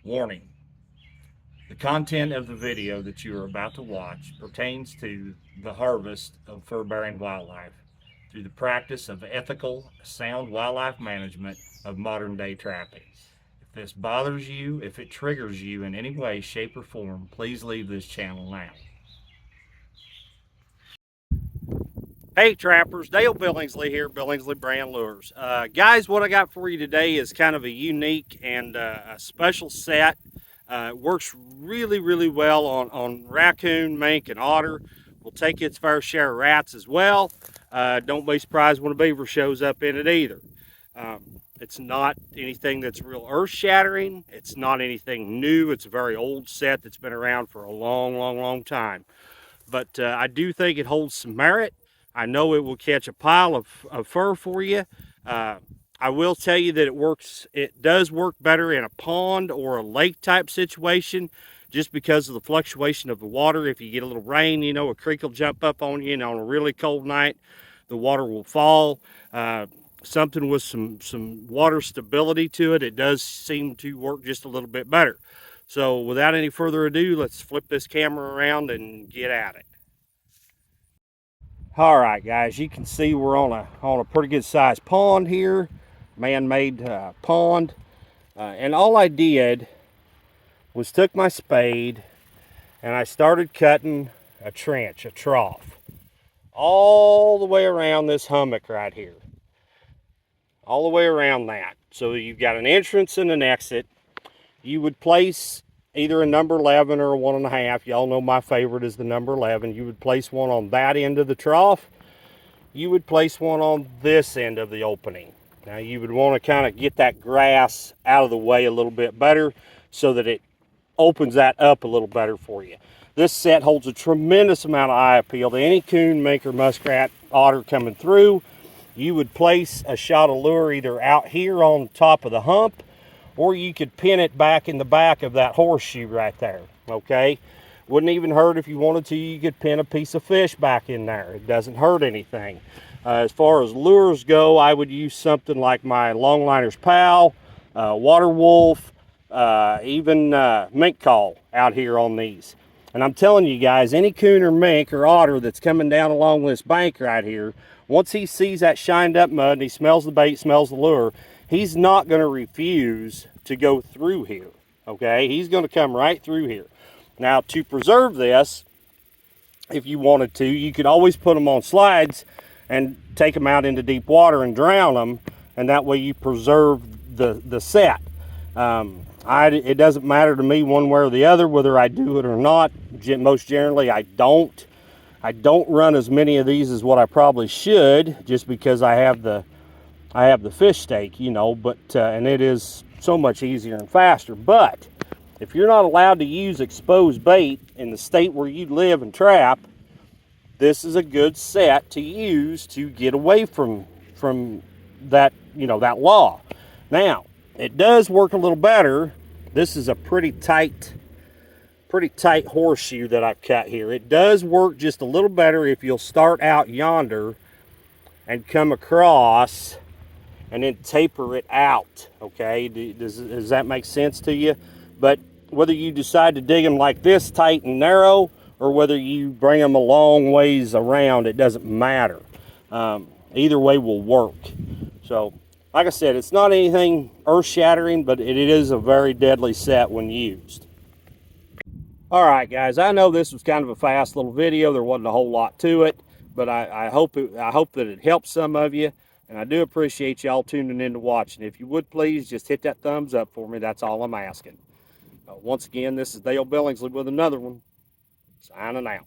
Warning: the content of the video that you are about to watch pertains to the harvest of fur-bearing wildlife through the practice of ethical, sound wildlife management of modern-day trapping. If this bothers you, if it triggers you in any way, shape, or form, please leave this channel now. Hey trappers, Dale Billingsley here, Billingsley Brand Lures. Guys, what I got for you today is kind of a unique and a special set. It works really well on Raccoon, Mink, and Otter. Will take its fair share of rats as well. Don't be surprised when a beaver shows up in it either. It's not anything that's real earth-shattering. It's not anything new. It's a very old set that's been around for a long time. But I do think it holds some merit. I know it will catch a pile of fur for you. I will tell you that it does work better in a pond or a lake type situation, just because of the fluctuation of the water. If you get a little rain, you know, a creek will jump up on you, and on a really cold night, the water will fall. Something with some water stability to it, it does seem to work just a little bit better. So without any further ado, let's flip this camera around and get at it. All right, guys, you can see we're on a pretty good sized pond here, man-made pond, and all I did was took my spade and I started cutting a trench, a trough, all the way around this hummock right here, all the way around that. So you've got an entrance and an exit. You would place either a number 11 or a 1.5. Y'all know my favorite is the number 11. You would place one on that end of the trough. You would place one on this end of the opening. Now you would want to kind of get that grass out of the way a little bit better so that it opens that up a little better for you. This set holds a tremendous amount of eye appeal to any coon, mink, or muskrat, otter coming through. You would place a shot of lure either out here on top of the hump, or you could pin it back in the back of that horseshoe right there, okay? Wouldn't even hurt if you wanted to. You could pin a piece of fish back in there. It doesn't hurt anything. As far as lures go, I would use something like my Longliners Pal, Water Wolf, even Mink Call out here on these. And I'm telling you guys, any coon or mink or otter that's coming down along this bank right here, once he sees that shined up mud and he smells the bait, smells the lure, he's not going to refuse to go through here, okay? He's going to come right through here. Now, to preserve this, if you wanted to, you could always put them on slides and take them out into deep water and drown them, and that way you preserve the set. It doesn't matter to me one way or the other whether I do it or not. Most generally, I don't. I don't run as many of these as what I probably should, just because I have the fish stake, you know, but and it is so much easier and faster. But if you're not allowed to use exposed bait in the state where you live and trap, this is a good set to use to get away from that, you know, that law. Now, it does work a little better. This is a pretty tight horseshoe that I've cut here. It does work just a little better if you'll start out yonder and come across and then taper it out, okay? Does that make sense to you? But whether you decide to dig them like this, tight and narrow, or whether you bring them a long ways around, it doesn't matter. Either way will work. So, like I said, it's not anything earth-shattering, but it is a very deadly set when used. All right, guys, I know this was kind of a fast little video. There wasn't a whole lot to it, but I hope that it helps some of you. And I do appreciate y'all tuning in to watching. If you would please just hit that thumbs up for me. That's all I'm asking. Once again, this is Dale Billingsley with another one. Signing out.